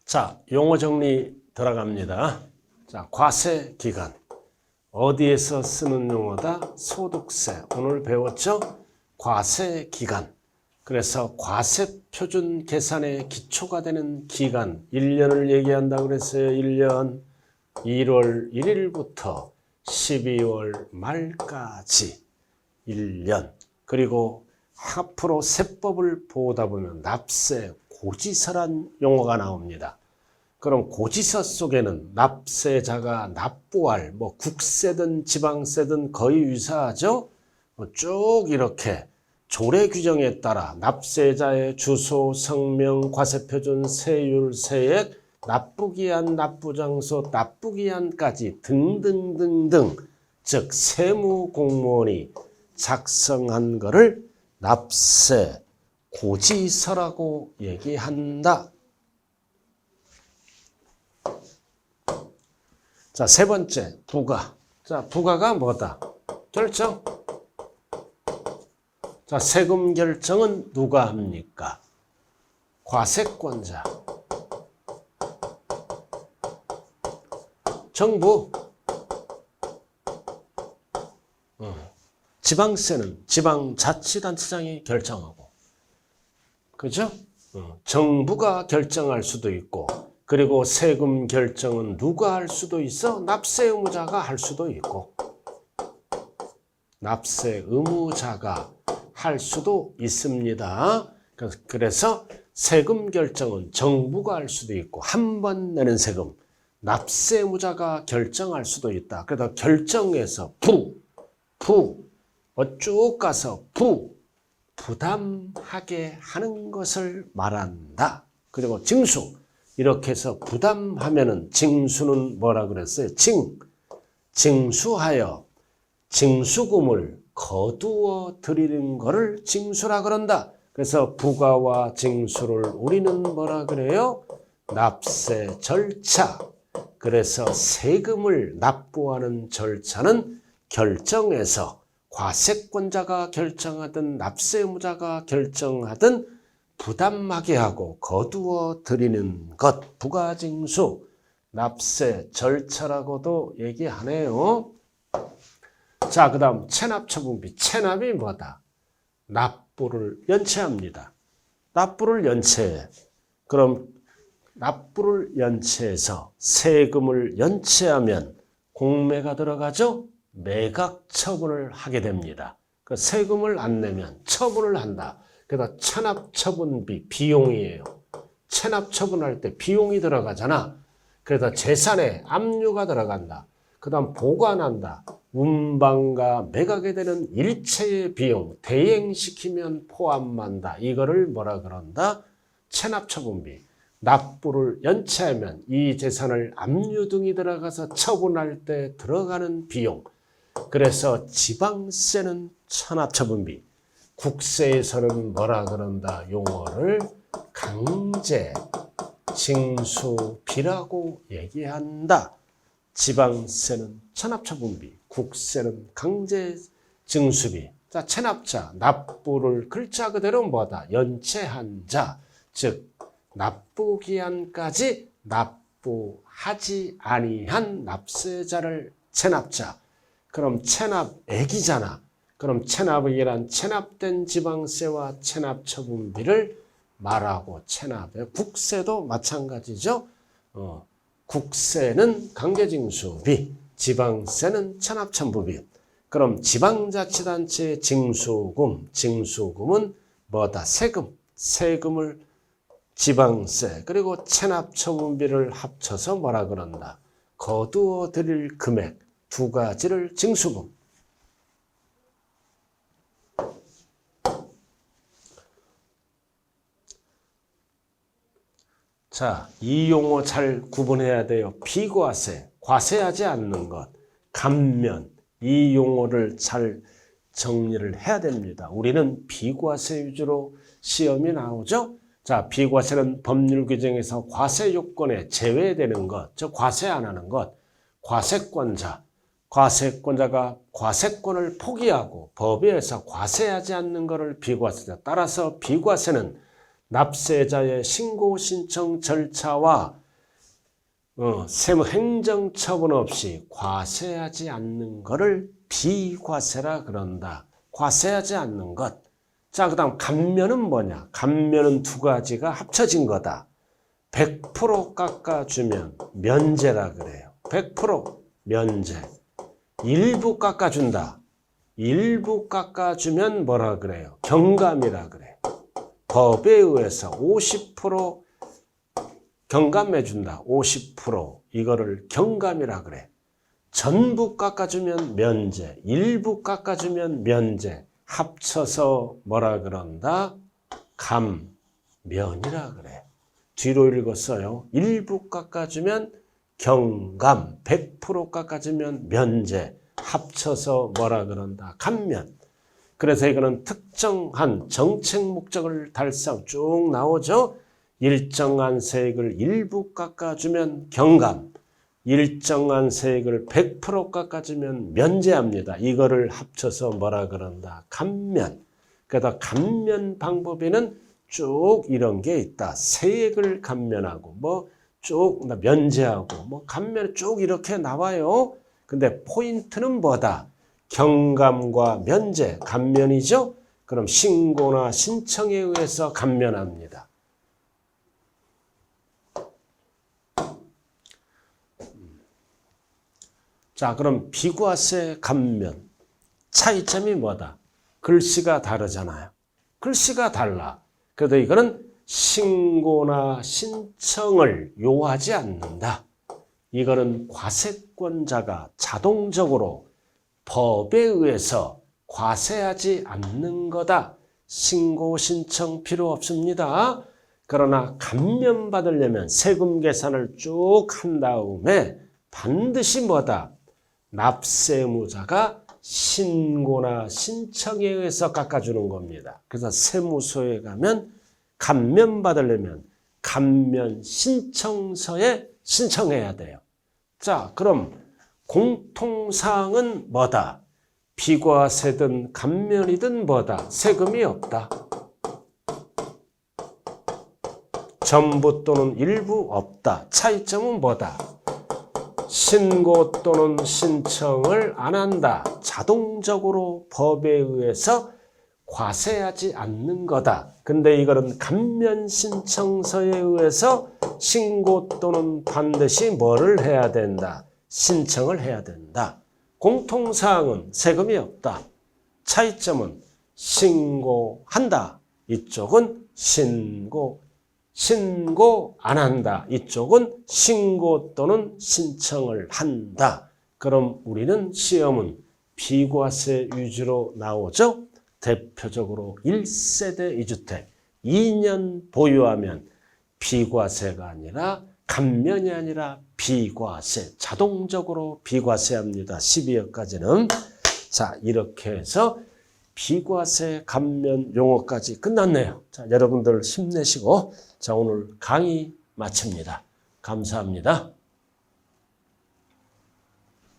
자, 용어 정리 들어갑니다. 자, 과세기간. 어디에서 쓰는 용어다? 소득세. 오늘 배웠죠? 과세기간. 그래서 과세표준 계산의 기초가 되는 기간. 1년을 얘기한다고 그랬어요. 1년 1월 1일부터 12월 말까지 1년. 그리고 앞으로 세법을 보다 보면 납세, 고지서란 용어가 나옵니다. 그럼 고지서 속에는 납세자가 납부할 국세든 지방세든 거의 유사하죠. 쭉 이렇게 조례 규정에 따라 납세자의 주소, 성명, 과세표준, 세율, 세액, 납부기한, 납부장소, 납부기한까지 등등등등, 즉 세무공무원이 작성한 것을 납세 고지서라고 얘기한다. 자, 세 번째, 부가. 자, 부가가 뭐다? 결정. 자, 세금 결정은 누가 합니까? 과세권자. 정부. 지방세는 지방자치단체장이 결정하고. 그죠? 정부가 결정할 수도 있고, 그리고 세금 결정은 누가 할 수도 있어? 납세 의무자가 할 수도 있고. 납세 의무자가 할 수도 있습니다. 그래서 세금 결정은 정부가 할 수도 있고, 한 번 내는 세금, 납세 의무자가 결정할 수도 있다. 그래서 결정해서 쭉 가서 부담하게 하는 것을 말한다. 그리고 징수. 이렇게 해서 부담하면은 징수는 뭐라 그랬어요? 징수하여 징수금을 거두어 드리는 것을 징수라 그런다. 그래서 부가와 징수를 우리는 뭐라 그래요? 납세 절차. 그래서 세금을 납부하는 절차는 결정해서 과세권자가 결정하든 납세 의무자가 결정하든 부담하게 하고 거두어 드리는 것, 부가징수, 납세 절차라고도 얘기하네요. 자, 그 다음 체납처분비. 체납이 뭐다? 납부를 연체합니다. 납부를 연체해. 그럼 납부를 연체해서 세금을 연체하면 공매가 들어가죠? 매각 처분을 하게 됩니다. 그 세금을 안 내면 처분을 한다. 그래서 체납처분비 비용이에요. 체납처분할 때 비용이 들어가잖아. 그래서 재산에 압류가 들어간다. 그 다음 보관한다. 운반과 매각에 되는 일체의 비용, 대행시키면 포함한다. 이거를 뭐라 그런다? 체납처분비. 납부를 연체하면 이 재산을 압류 등이 들어가서 처분할 때 들어가는 비용. 그래서 지방세는 체납처분비. 국세에서는 뭐라 그런다? 용어를 강제 징수비라고 얘기한다. 지방세는 체납처분비, 국세는 강제 징수비. 자, 체납자, 납부를 글자 그대로 뭐다? 연체한 자, 즉 납부기한까지 납부하지 아니한 납세자를 체납자. 그럼 체납액이잖아. 그럼 체납액이란 체납된 지방세와 체납처분비를 말하고 체납액, 국세도 마찬가지죠. 국세는 강제징수비, 지방세는 체납처분비. 그럼 지방자치단체 징수금은 뭐다? 세금을 지방세 그리고 체납처분비를 합쳐서 뭐라 그런다? 거두어 드릴 금액 두 가지를 징수금. 자, 이 용어 잘 구분해야 돼요. 비과세, 과세하지 않는 것, 감면, 이 용어를 잘 정리를 해야 됩니다. 우리는 비과세 위주로 시험이 나오죠. 자, 비과세는 법률 규정에서 과세 요건에 제외되는 것, 즉 과세 안 하는 것, 과세권자가 과세권을 포기하고 법에 의해서 과세하지 않는 것을 비과세다. 따라서 비과세는 납세자의 신고 신청 절차와 세무 행정 처분 없이 과세하지 않는 것을 비과세라 그런다. 과세하지 않는 것. 자, 그 다음 감면은 뭐냐? 감면은 두 가지가 합쳐진 거다. 100% 깎아주면 면제라 그래요. 100% 면제. 일부 깎아준다. 일부 깎아주면 뭐라 그래요? 경감이라 그래요. 법에 의해서 50% 경감해준다. 50% 이거를 경감이라 그래. 전부 깎아주면 면제, 일부 깎아주면 면제, 합쳐서 뭐라 그런다? 감면이라 그래. 뒤로 읽었어요. 일부 깎아주면 경감, 100% 깎아주면 면제, 합쳐서 뭐라 그런다? 감면. 그래서 이거는 특정한 정책 목적을 달성 쭉 나오죠. 일정한 세액을 일부 깎아주면 경감, 일정한 세액을 100% 깎아주면 면제합니다. 이거를 합쳐서 뭐라 그런다? 감면. 그래서 감면 방법에는 쭉 이런 게 있다. 세액을 감면하고 뭐 쭉 면제하고 뭐 감면 쭉 이렇게 나와요. 근데 포인트는 뭐다? 경감과 면제, 감면이죠. 그럼 신고나 신청에 의해서 감면합니다. 자, 그럼 비과세 감면 차이점이 뭐다? 글씨가 다르잖아요. 글씨가 달라. 그래도 이거는 신고나 신청을 요하지 않는다. 이거는 과세권자가 자동적으로 법에 의해서 과세하지 않는 거다. 신고 신청 필요 없습니다. 그러나 감면 받으려면 세금 계산을 쭉 한 다음에 반드시 뭐다? 납세무자가 신고나 신청에 의해서 깎아주는 겁니다. 그래서 세무서에 가면 감면 받으려면 감면 신청서에 신청해야 돼요. 자, 그럼 공통사항은 뭐다? 비과세든 감면이든 뭐다? 세금이 없다. 전부 또는 일부 없다. 차이점은 뭐다? 신고 또는 신청을 안 한다. 자동적으로 법에 의해서 과세하지 않는 거다. 근데 이거는 감면 신청서에 의해서 신고 또는 반드시 뭐를 해야 된다? 신청을 해야 된다. 공통사항은 세금이 없다. 차이점은 신고한다. 이쪽은 신고 안 한다. 이쪽은 신고 또는 신청을 한다. 그럼 우리는 시험은 비과세 위주로 나오죠. 대표적으로 1세대 2주택 2년 보유하면 비과세가 아니라 감면이 아니라 비과세, 자동적으로 비과세합니다. 12억까지는. 자, 이렇게 해서 비과세 감면 용어까지 끝났네요. 자, 여러분들 힘내시고 자, 오늘 강의 마칩니다. 감사합니다.